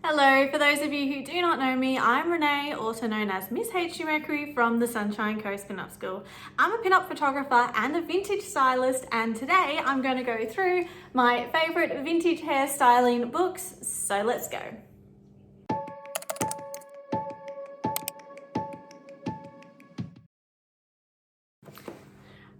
Hello, for those of you who do not know me, I'm Renee, also known as Miss HD Mercury from the Sunshine Coast Pinup School. I'm a pinup photographer and a vintage stylist, and today I'm going to go through my favourite vintage hairstyling books, so let's go.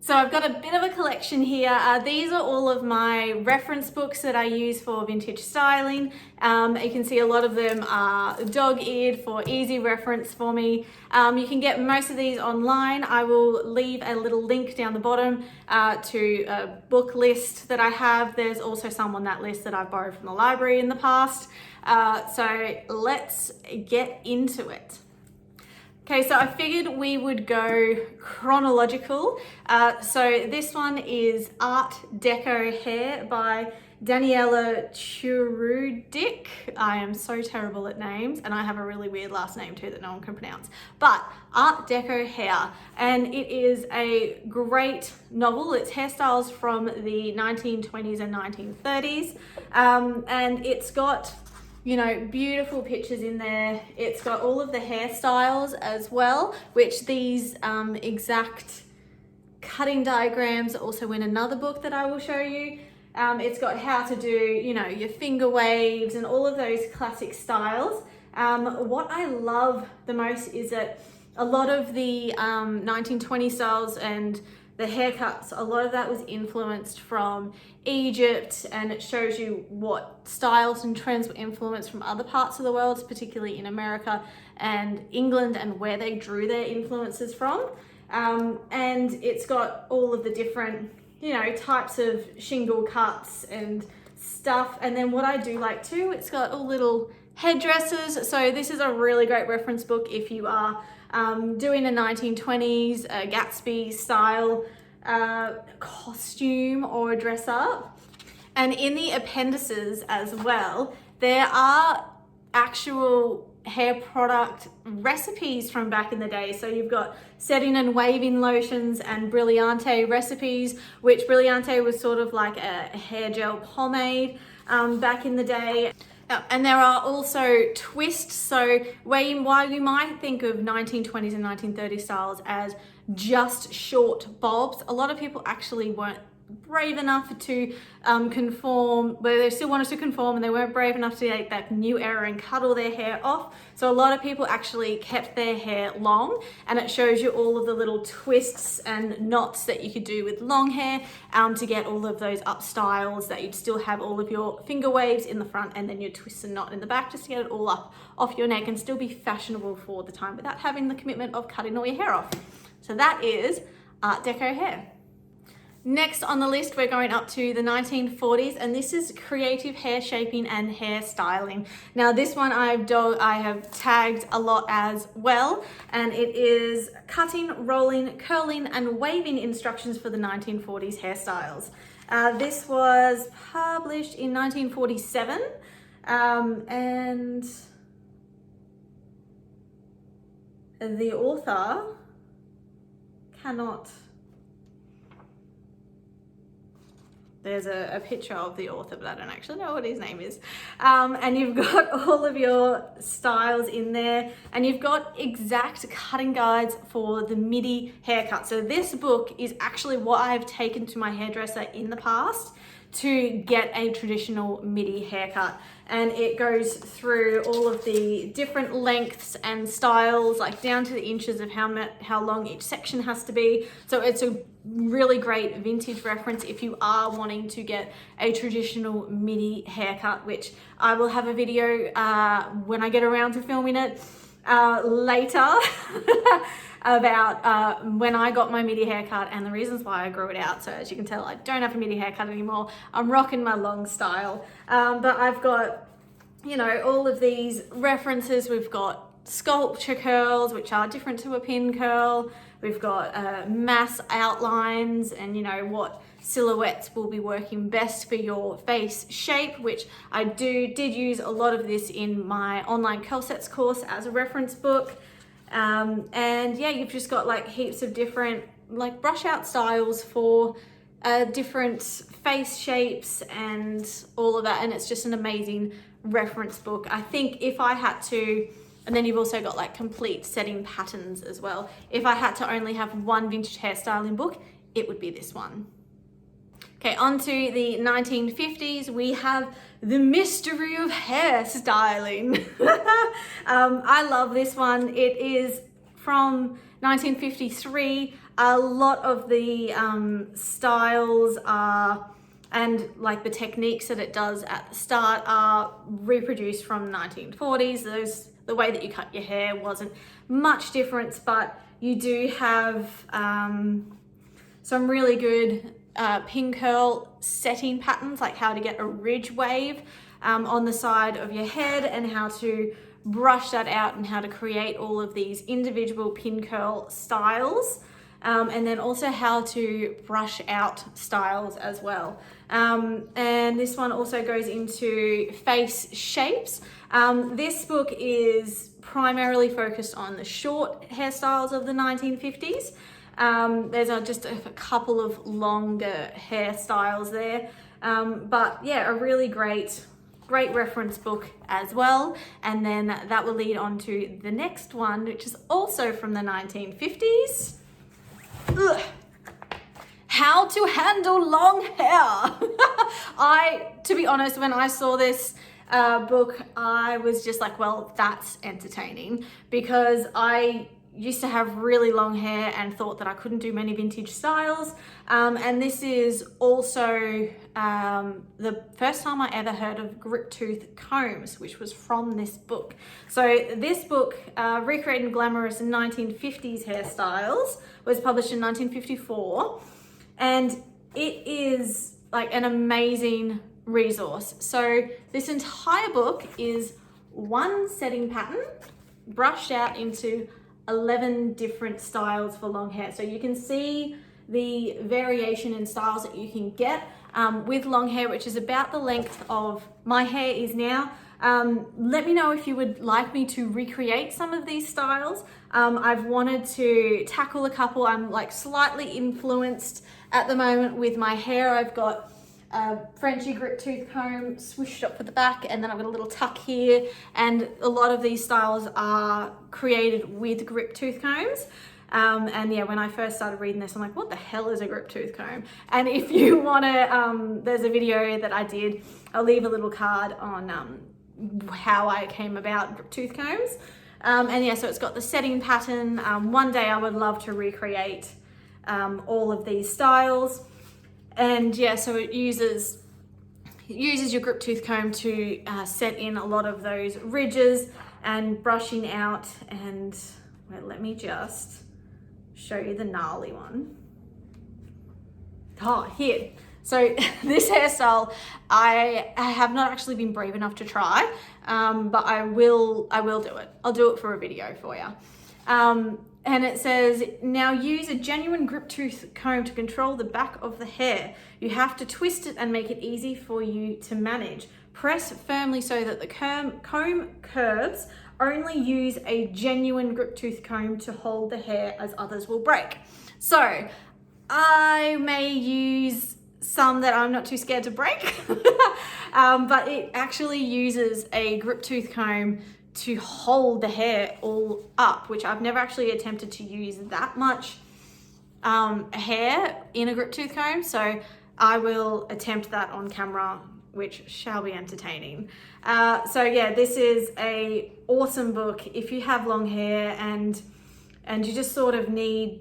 So I've got a bit of a collection here. These are all of my reference books that I use for vintage styling. You can see a lot of them are dog-eared for easy reference for me. You can get most of these online. I will leave a little link down the bottom to a book list that I have. There's also some on that list that I've borrowed from the library in the past. So let's get into it. Okay, so I figured we would go chronological. So this one is Art Deco Hair by Daniela Churudic. I am so terrible at names, and I have a really weird last name too that no one can pronounce. But Art Deco Hair, and it is a great novel. It's hairstyles from the 1920s and 1930s, and it's got, you know, beautiful pictures in there. It's got all of the hairstyles as well, which these exact cutting diagrams are also in another book that I will show you. It's got how to do, you know, your finger waves and all of those classic styles. What I love the most is that a lot of the 1920 styles and the haircuts, a lot of that was influenced from Egypt, and it shows you what styles and trends were influenced from other parts of the world, particularly in America and England, and where they drew their influences from. And it's got all of the different, you know, types of shingle cuts and stuff. And then what I do like too, it's got all little headdresses. So this is a really great reference book if you are doing a 1920s Gatsby style costume or dress up. And in the appendices as well, there are actual hair product recipes from back in the day. So you've got setting and waving lotions and Brilliante recipes, which Brilliante was sort of like a hair gel pomade back in the day. And there are also twists. So while you might think of 1920s and 1930s styles as just short bobs, a lot of people actually weren't brave enough to conform, but they still wanted to conform, and they weren't brave enough to take that new era and cut all their hair off. So a lot of people actually kept their hair long, and it shows you all of the little twists and knots that you could do with long hair to get all of those up styles, that you'd still have all of your finger waves in the front and then your twist and knot in the back, just to get it all up off your neck and still be fashionable for the time without having the commitment of cutting all your hair off. So that is Art Deco Hair. Next on the list, we're going up to the 1940s, and this is Creative Hair Shaping and Hairstyling. Now this one I have tagged a lot as well, and it is cutting, rolling, curling and waving instructions for the 1940s hairstyles. This was published in 1947, and the author cannot... There's a picture of the author, but I don't actually know what his name is. And you've got all of your styles in there, and you've got exact cutting guides for the midi haircut. So this book is actually what I've taken to my hairdresser in the past to get a traditional midi haircut. And it goes through all of the different lengths and styles, like down to the inches of how long each section has to be. So it's a really great vintage reference if you are wanting to get a traditional midi haircut, which I will have a video when I get around to filming it later about when I got my midi haircut and the reasons why I grew it out. So as you can tell, I don't have a midi haircut anymore. I'm rocking my long style. But I've got, you know, all of these references. We've got sculpture curls, which are different to a pin curl. We've got mass outlines and, you know, what silhouettes will be working best for your face shape, which I did use a lot of this in my online curl sets course as a reference book. And yeah, you've just got like heaps of different like brush out styles for different face shapes and all of that, and it's just an amazing reference book. I think if I had to, and then you've also got like complete setting patterns as well. If I had to only have one vintage hairstyling book, it would be this one. Okay, on to the 1950s, we have The Mystery of Hairstyling. I love this one. It is from 1953. A lot of the styles are, and like the techniques that it does at the start are reproduced from 1940s. The way that you cut your hair wasn't much difference, but you do have some really good pin curl setting patterns, like how to get a ridge wave on the side of your head and how to brush that out and how to create all of these individual pin curl styles. And then also how to brush out styles as well. And this one also goes into face shapes. This book is primarily focused on the short hairstyles of the 1950s. There's just a couple of longer hairstyles there. But yeah, a really great reference book as well. And then that will lead on to the next one, which is also from the 1950s. Ugh. How to handle long hair. To be honest, when I saw this book, I was just like, well, that's entertaining, because I used to have really long hair and thought that I couldn't do many vintage styles. And this is also the first time I ever heard of Grip-Tuth combs, which was from this book. So this book, Recreating Glamorous 1950s Hairstyles, was published in 1954. And it is like an amazing resource. So this entire book is one setting pattern brushed out into 11 different styles for long hair. So you can see the variation in styles that you can get with long hair, which is about the length of my hair is now. Let me know if you would like me to recreate some of these styles. I've wanted to tackle a couple. I'm like slightly influenced at the moment with my hair. I've got a Frenchy Grip-Tuth comb swooshed up for the back, and then I've got a little tuck here, and a lot of these styles are created with Grip-Tuth combs. And yeah, when I first started reading this, I'm like, what the hell is a Grip-Tuth comb? And if you want to, there's a video that I did. I'll leave a little card on how I came about Grip-Tuth combs. And yeah, so it's got the setting pattern. One day I would love to recreate all of these styles. And yeah, so it uses your Grip-Tuth comb to set in a lot of those ridges and brushing out. And wait, let me just show you the gnarly one. Oh, here. So this hairstyle, I have not actually been brave enough to try, but I will do it. I'll do it for a video for you. And it says, now use a genuine Grip-Tuth comb to control the back of the hair. You have to twist it and make it easy for you to manage. Press firmly so that the comb curves. Only use a genuine Grip-Tuth comb to hold the hair, as others will break. So I may use some that I'm not too scared to break, but it actually uses a Grip-Tuth comb to hold the hair all up, which I've never actually attempted to use that much hair in a Grip-Tuth comb. So I will attempt that on camera, which shall be entertaining. So yeah, this is a awesome book if you have long hair and you just sort of need,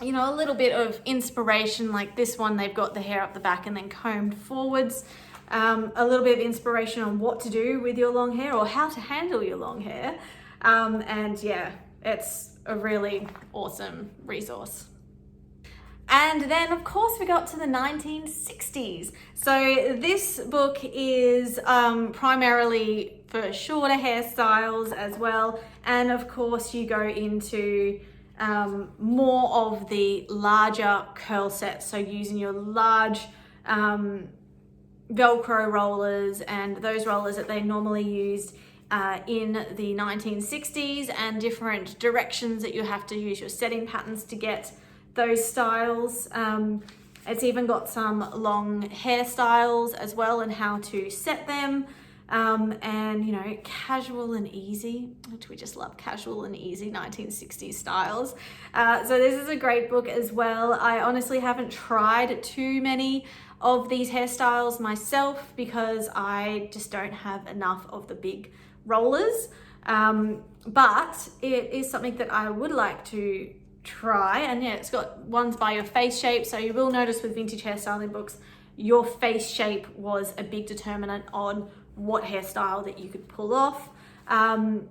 you know, a little bit of inspiration. Like this one, they've got the hair up the back and then combed forwards. A little bit of inspiration on what to do with your long hair or how to handle your long hair. And yeah, it's a really awesome resource. And then of course we got to the 1960s. So this book is primarily for shorter hairstyles as well. And of course you go into more of the larger curl sets. So using your large Velcro rollers and those rollers that they normally used in the 1960s, and different directions that you have to use your setting patterns to get those styles. It's even got some long hairstyles as well and how to set them. and you know, casual and easy, which we just love casual and easy 1960s styles. So this is a great book as well. I honestly haven't tried too many of these hairstyles myself because I just don't have enough of the big rollers, but it is something that I would like to try. And yeah, it's got ones by your face shape, so you will notice with vintage hairstyling books your face shape was a big determinant on what hairstyle that you could pull off. And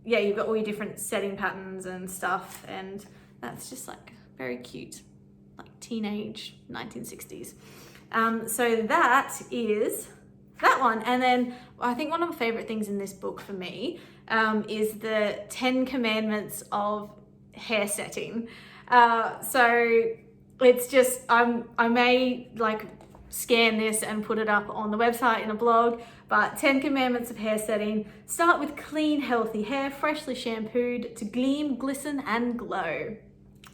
yeah, you've got all your different setting patterns and stuff, and that's just like very cute, like teenage 1960s. So that is that one. And then I think one of the favorite things in this book for me is the 10 commandments of hair setting. So it's just, I may like scan this and put it up on the website in a blog, but 10 commandments of hair setting. Start with clean, healthy hair, freshly shampooed to gleam, glisten, and glow.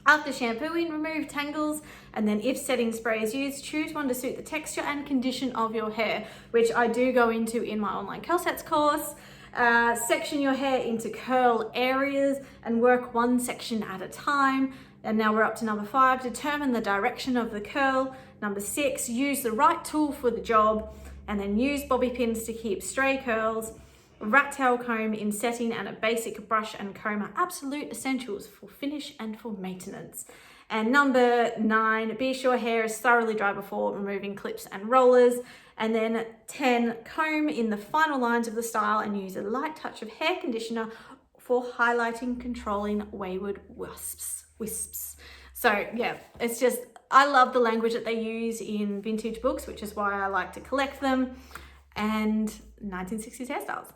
After shampooing, remove tangles, and then if setting spray is used, choose one to suit the texture and condition of your hair, which I do go into in my online curl sets course. Section your hair into curl areas and work one section at a time. And now we're up to number 5, determine the direction of the curl. Number 6, use the right tool for the job, and then use bobby pins to keep stray curls. Rat tail comb in setting and a basic brush and comb are absolute essentials for finish and for maintenance. And number 9, be sure hair is thoroughly dry before removing clips and rollers. And then 10, comb in the final lines of the style and use a light touch of hair conditioner for highlighting, controlling wayward wisps. So yeah, it's just, I love the language that they use in vintage books, which is why I like to collect them, and 1960s hairstyles.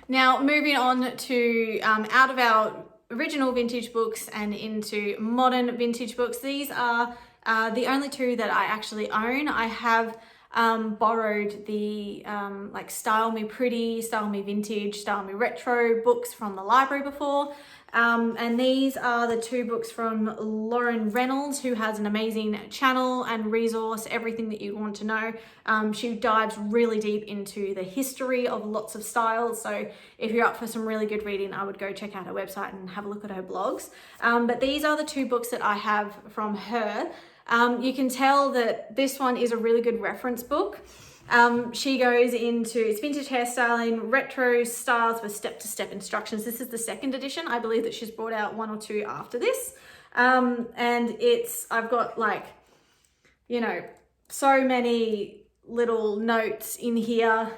Now, moving on to out of our original vintage books and into modern vintage books. These are the only two that I actually own. I have borrowed the like Style Me Pretty, Style Me Vintage, Style Me Retro books from the library before. And these are the 2 books from Lauren Reynolds, who has an amazing channel and resource, everything that you want to know. She dives really deep into the history of lots of styles. So if you're up for some really good reading, I would go check out her website and have a look at her blogs. But these are the 2 books that I have from her. You can tell that this one is a really good reference book. She goes into, it's vintage hairstyling, retro styles with step-to-step instructions. This is the 2nd edition. I believe that she's brought out 1 or 2 after this. And I've got like, you know, so many little notes in here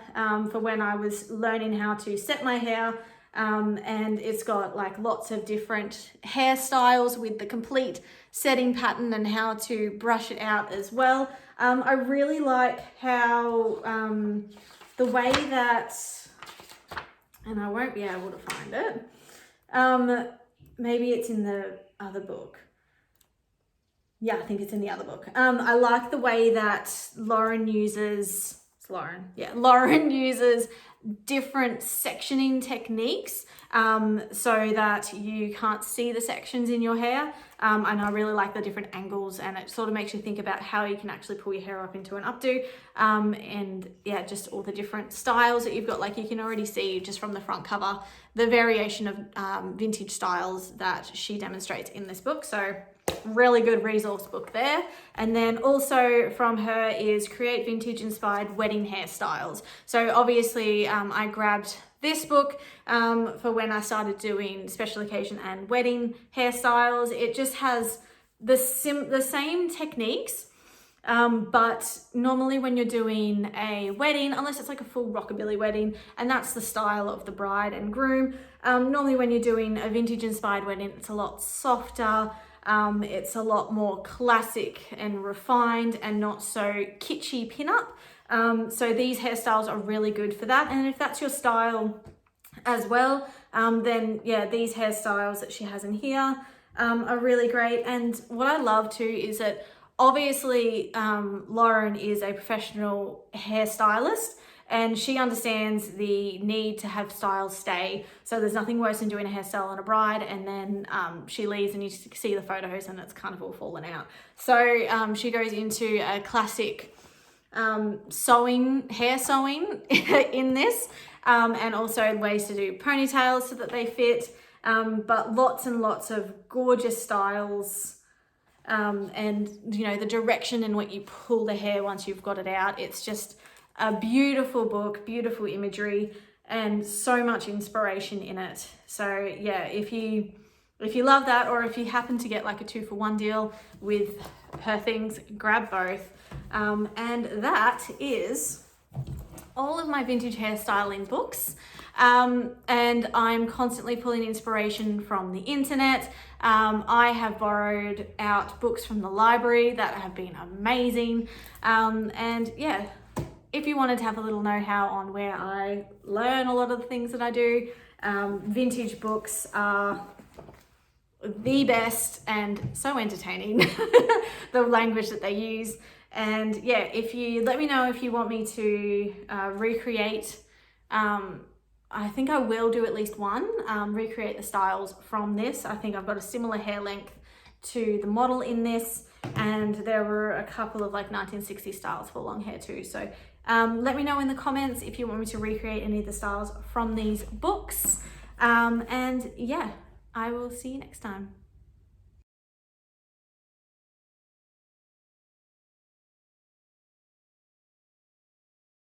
for when I was learning how to set my hair. And it's got like lots of different hairstyles with the complete setting pattern and how to brush it out as well. I really like how the way that, and I won't be able to find it, maybe it's in the other book. Yeah, I think it's in the other book. I like the way that Lauren uses different sectioning techniques so that you can't see the sections in your hair. And I really like the different angles, and it sort of makes you think about how you can actually pull your hair up into an updo. And yeah, just all the different styles that you've got. Like you can already see just from the front cover, the variation of vintage styles that she demonstrates in this book. So really good resource book there. And then also from her is Create Vintage Inspired Wedding Hairstyles. So obviously I grabbed this book for when I started doing special occasion and wedding hairstyles. It just has the same techniques, but normally when you're doing a wedding, unless it's like a full rockabilly wedding, and that's the style of the bride and groom, normally when you're doing a vintage inspired wedding, it's a lot softer. It's a lot more classic and refined and not so kitschy pinup. So these hairstyles are really good for that. And if that's your style as well, then yeah, these hairstyles that she has in here are really great. And what I love too is that obviously Lauren is a professional hairstylist, and she understands the need to have styles stay. So there's nothing worse than doing a hairstyle on a bride and then she leaves and you see the photos and it's kind of all fallen out. So she goes into a classic hair sewing in this, and also ways to do ponytails so that they fit, but lots and lots of gorgeous styles, and you know, the direction in what you pull the hair once you've got it out. It's just a beautiful book, beautiful imagery, and so much inspiration in it. So yeah, if you love that, or if you happen to get like a 2-for-1 deal with her things, grab both. And that is all of my vintage hairstyling books. And I'm constantly pulling inspiration from the internet. I have borrowed out books from the library that have been amazing. And yeah, if you wanted to have a little know-how on where I learn a lot of the things that I do, vintage books are the best and so entertaining, the language that they use. And yeah, if you let me know if you want me to recreate, I think I will do at least one, recreate the styles from this. I think I've got a similar hair length to the model in this, and there were a couple of like 1960s styles for long hair too. So let me know in the comments if you want me to recreate any of the styles from these books. And yeah, I will see you next time.